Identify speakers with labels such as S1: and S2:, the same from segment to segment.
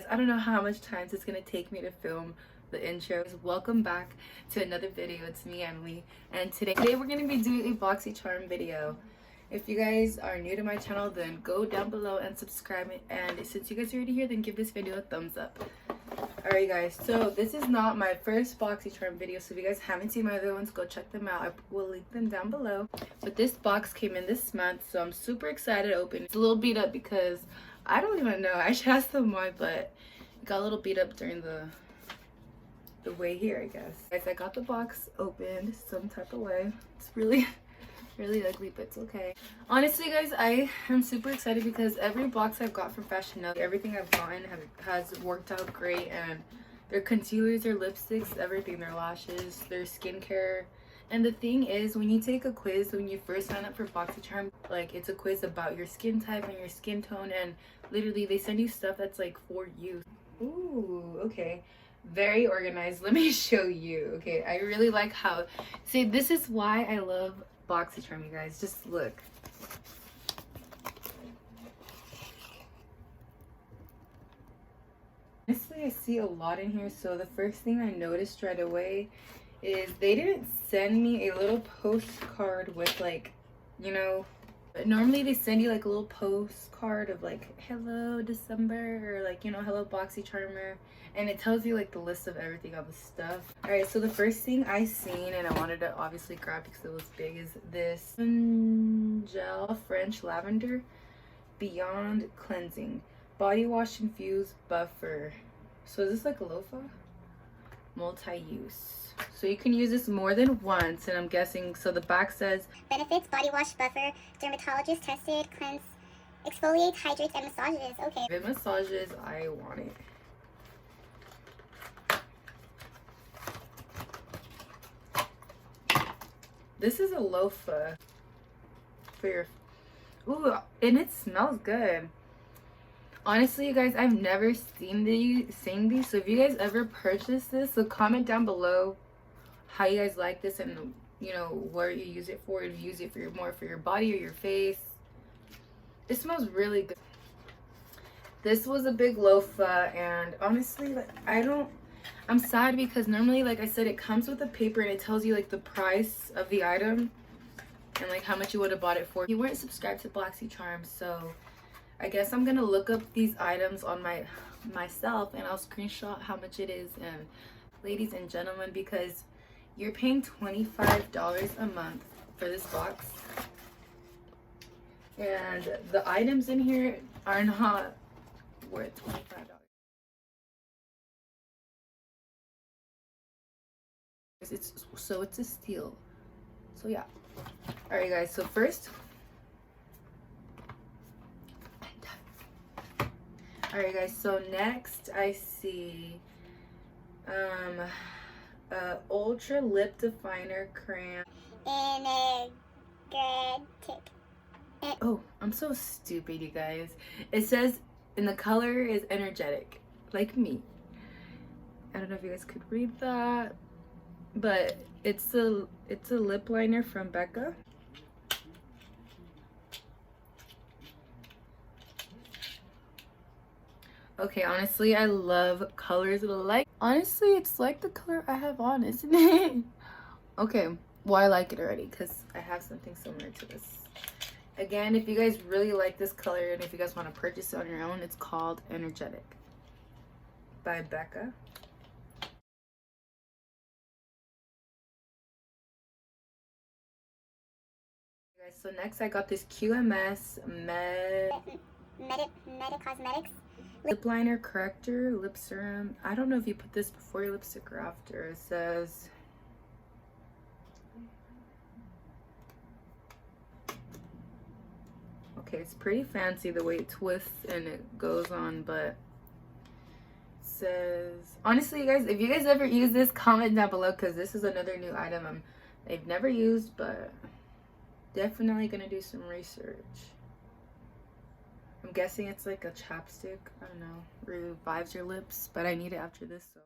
S1: I don't know how much time it's gonna take me to film the intros. Welcome back to another video. It's me, Emily, and today we're gonna be doing a Boxy charm video. If you guys are new to my channel, then go down below and subscribe, and since you guys are already here, then give this video a thumbs up. Alright guys, so this is not my first Boxy charm video, so if you guys haven't seen my other ones, go check them out. I will link them down below. But this box came in this month, so I'm super excited to open. It's a little beat up because I don't even know. I should ask them why, but it got a little beat up during the way here, I guess. Guys, I got the box opened some type of way. It's really ugly, but it's okay. Honestly guys, I am super excited because every box I've got from Fashion Nova, everything I've gotten has worked out great, and their concealers, their lipsticks, everything, their lashes, their skincare. And the thing is, when you take a quiz when you first sign up for BoxyCharm, like, it's a quiz about your skin type and your skin tone, and literally they send you stuff that's like for you. Ooh, okay, very organized. Let me show you. Okay, I really like how, see, this is why I love BoxyCharm, you guys. Just look. Honestly, I see a lot in here, so the first thing I noticed right away is they didn't send me a little postcard with, like, you know, normally they send you like a little postcard of like, hello December, or like, you know, hello Boxy Charmer, and it tells you like the list of everything, all the stuff. All right, so the first thing I seen and I wanted to obviously grab because it was big is this gel French lavender beyond cleansing body wash infused buffer. So is this like a loofah? Multi-use, so you can use this more than once, and I'm guessing, so the back says
S2: benefits: body wash buffer, dermatologist tested, cleanse, exfoliate, hydrates, and massages. Okay.
S1: if it massages, I want it. This is a loofah for your, ooh, and it smells good. Honestly, you guys, I've never seen these, so if you guys ever purchase this, so comment down below how you guys like this, and you know where you use it for. If you use it for more for your body or your face. It smells really good. This was a big loofah, and honestly, like, I'm sad because normally, like I said, it comes with a paper and it tells you like the price of the item and like how much you would have bought it for. You weren't subscribed to BoxyCharm, so I guess I'm gonna look up these items on myself, and I'll screenshot how much it is. And ladies and gentlemen, because you're paying $25 a month for this box, and the items in here are not worth $25. It's a steal. So yeah. All right guys, so first, alright guys, so next I see ultra lip definer crayon.
S2: Energetic.
S1: Oh, I'm so stupid, you guys. It says, and the color is energetic, like me. I don't know if you guys could read that, but it's a lip liner from Becca. Okay, honestly, I love colors like, honestly, it's like the color I have on, isn't it? Okay, well, I like it already because I have something similar to this. Again, if you guys really like this color and if you guys want to purchase it on your own, it's called Energetic by Becca. Guys, so next I got this QMS
S2: Meta Cosmetics
S1: lip liner corrector lip serum. I don't know if you put this before your lipstick or after. It says, okay, it's pretty fancy the way it twists and it goes on, but it says, honestly, you guys, if you guys ever use this, comment down below because this is another new item I've never used, but definitely gonna do some research. I'm guessing it's like a chapstick. I don't know, revives your lips, but I need it after this, so.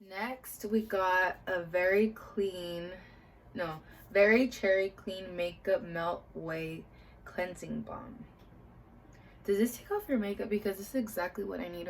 S1: Next, we got a very clean, no, Very Cherry Clean Makeup Melt Away Cleansing Balm. Does this take off your makeup? Because this is exactly what I need.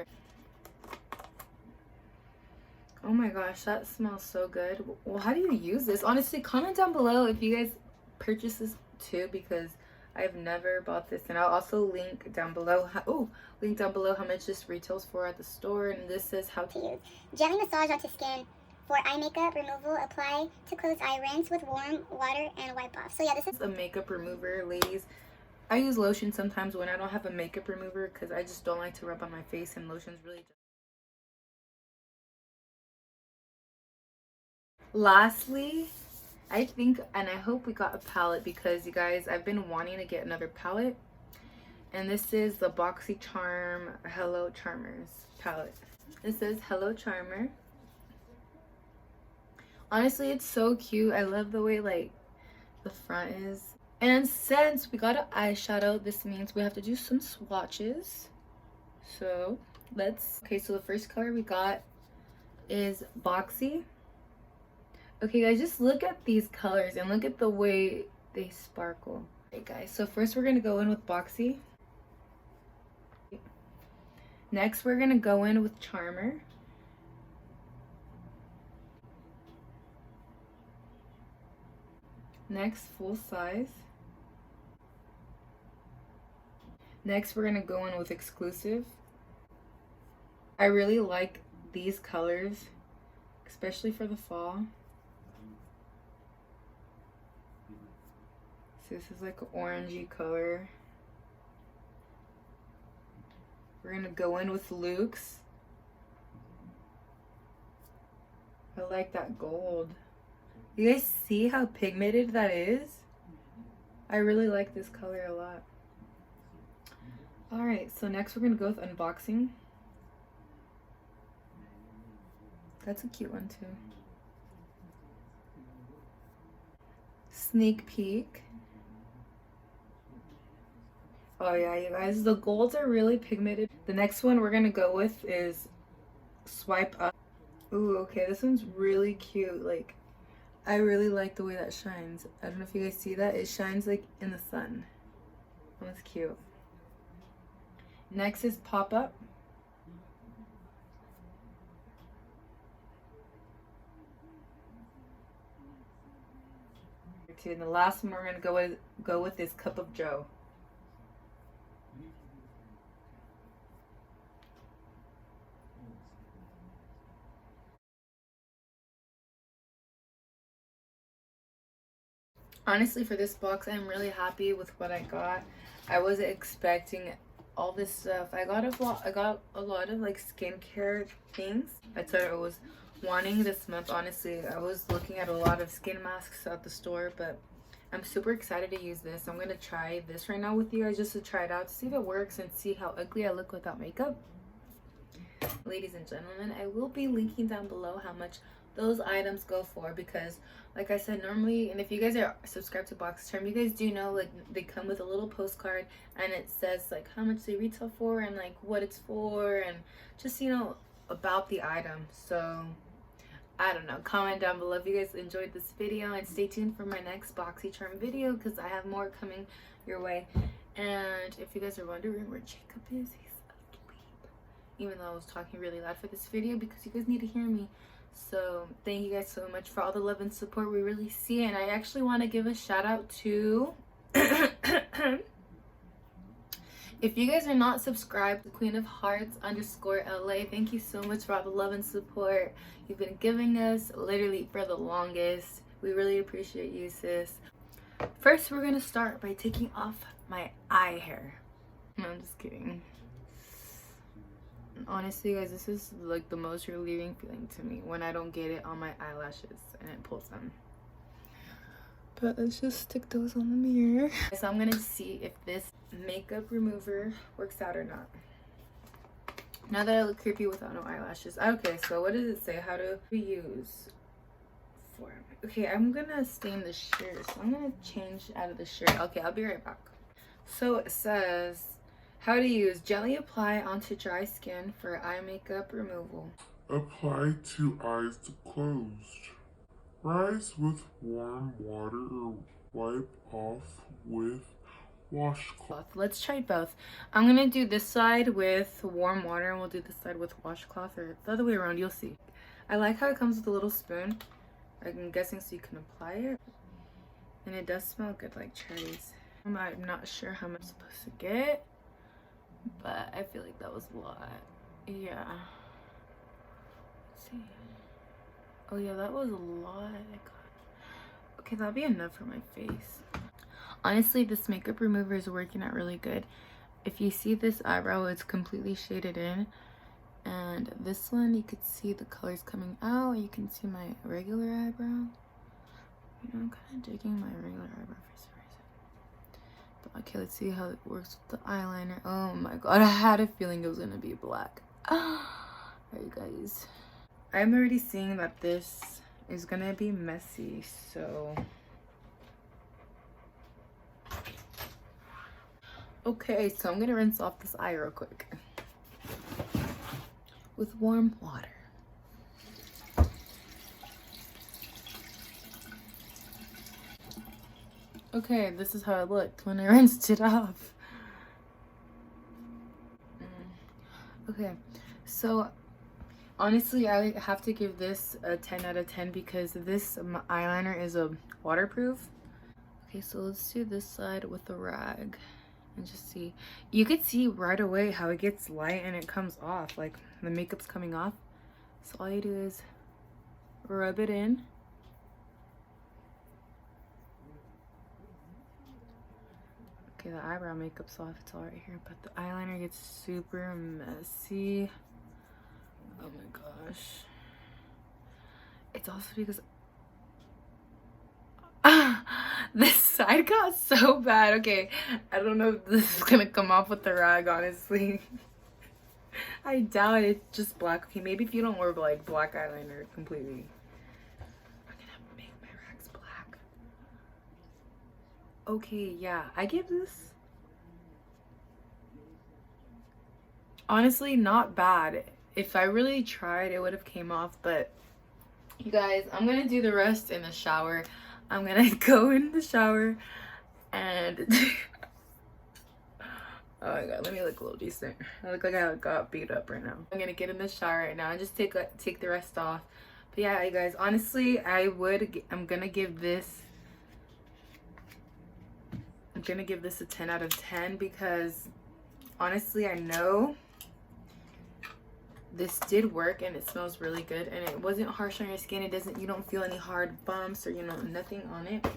S1: Oh my gosh, that smells so good. Well, how do you use this? Honestly, comment down below if you guys purchase this too, because I've never bought this. And I'll also link down below how much this retails for at the store. And this says how
S2: to use. Gently massage onto skin for eye makeup removal. Apply to closed eye. Rinse with warm water and wipe off. So yeah, this is
S1: a makeup remover, ladies. I use lotion sometimes when I don't have a makeup remover because I just don't like to rub on my face, and lotion's really just... Lastly, I think and I hope we got a palette, because you guys, I've been wanting to get another palette, and this is the Boxy Charm Hello Charmers palette. It says Hello Charmer. Honestly, it's so cute. I love the way like the front is. And since we got an eyeshadow, this means we have to do some swatches. So okay, so the first color we got is Boxy. Okay guys, just look at these colors and look at the way they sparkle. Okay guys, so first we're gonna go in with Boxy. Next we're gonna go in with Charmer. Next, full size. Next we're gonna go in with Exclusive. I really like these colors, especially for the fall. So this is like an orangey color. We're gonna go in with Luxe. I like that gold. You guys see how pigmented that is? I really like this color a lot. Alright, so next we're gonna go with Unboxing. That's a cute one too. Sneak Peek. Oh yeah, you guys, the golds are really pigmented. The next one we're gonna go with is Swipe Up. Ooh, okay, this one's really cute. Like, I really like the way that shines. I don't know if you guys see that. It shines like in the sun. That one's cute. Next is Pop Up. And the last one we're gonna go with is Cup of Joe. Honestly, for this box, I'm really happy with what I got. I wasn't expecting all this stuff. I got a lot of like skincare things. That's what I was wanting this month. Honestly, I was looking at a lot of skin masks at the store, but I'm super excited to use this. I'm gonna try this right now with you guys just to try it out, to see if it works and see how ugly I look without makeup. Ladies and gentlemen, I will be linking down below how much those items go for, because like I said, normally, and if you guys are subscribed to Boxy Charm, you guys do know like they come with a little postcard and it says like how much they retail for and like what it's for and just, you know, about the item. So I don't know, comment down below if you guys enjoyed this video, and stay tuned for my next Boxy Charm video because I have more coming your way. And if you guys are wondering where Jacob is, he's asleep, even though I was talking really loud for this video because you guys need to hear me. So thank you guys so much for all the love and support. We really see it. And I actually want to give a shout out to if you guys are not subscribed to Queen of Hearts _LA, thank you so much for all the love and support you've been giving us literally for the longest. We really appreciate you, sis. First, we're gonna start by taking off my eye hair. No, I'm just kidding. Honestly, guys, this is like the most relieving feeling to me when I don't get it on my eyelashes and it pulls them. But let's just stick those on the mirror. So I'm gonna see if this makeup remover works out or not. Now that I look creepy without no eyelashes. Okay, so what does it say? How to use form. Okay, I'm gonna stain the shirt, so I'm gonna change out of the shirt. Okay, I'll be right back. So it says how to use gently apply onto dry skin for eye makeup removal.
S3: Apply to eyes closed. Rise with warm water or wipe off with washcloth.
S1: Let's try both. I'm gonna do this side with warm water and we'll do this side with washcloth, or the other way around, you'll see. I like how it comes with a little spoon. I'm guessing so you can apply it. And it does smell good, like cherries. I'm not sure how much I'm supposed to get, but I feel like that was a lot. Yeah. Let's see. Oh yeah, that was a lot. Okay, that'll be enough for my face. Honestly, this makeup remover is working out really good. If you see this eyebrow, it's completely shaded in. And this one, you could see the colors coming out. You can see my regular eyebrow. You know, I'm kind of digging my regular eyebrow for some reason. But okay, let's see how it works with the eyeliner. Oh my god, I had a feeling it was gonna be black. Alright, you guys. I'm already seeing that this is gonna be messy, so... Okay, so I'm gonna rinse off this eye real quick with warm water. Okay, this is how it looked when I rinsed it off. Okay, so honestly, I have to give this a 10 out of 10 because this eyeliner is a waterproof. Okay, so let's do this side with a rag and just see. You could see right away how it gets light and it comes off, like the makeup's coming off. So all you do is rub it in. Okay, the eyebrow makeup's off, it's all right here, but the eyeliner gets super messy. Oh my gosh. It's also because this side got so bad. Okay, I don't know if this is gonna come off with the rag, honestly. I doubt it's just black. Okay, maybe if you don't wear like black eyeliner completely. I'm gonna make my rags black. Okay, yeah, I give this honestly not bad. If I really tried, it would have came off, but you guys, I'm gonna do the rest in the shower. I'm gonna go in the shower and oh my god, let me look a little decent. I look like I got beat up right now. I'm gonna get in the shower right now and just take the rest off. But yeah, you guys, honestly, I'm gonna give this a 10 out of 10 because honestly, I know this did work and it smells really good and it wasn't harsh on your skin. You don't feel any hard bumps or, you know, nothing on it.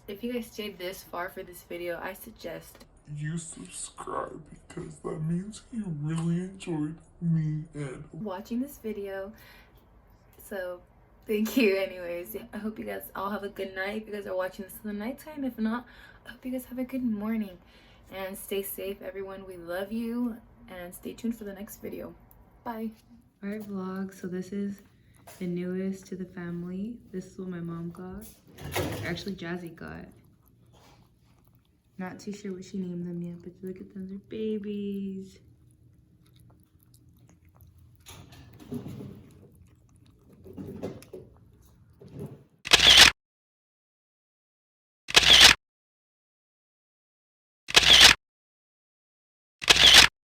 S1: If you guys stayed this far for this video, I suggest
S3: You subscribe because that means you really enjoyed me and
S1: watching this video. So thank you anyways. I hope you guys all have a good night if you guys are watching this in the nighttime. If not, I hope you guys have a good morning and stay safe, everyone. We love you and stay tuned for the next video. Bye. All right, vlog, so this is the newest to the family. This is what my mom got. Actually, Jazzy got. Not too sure what she named them yet, but look at them, they're babies.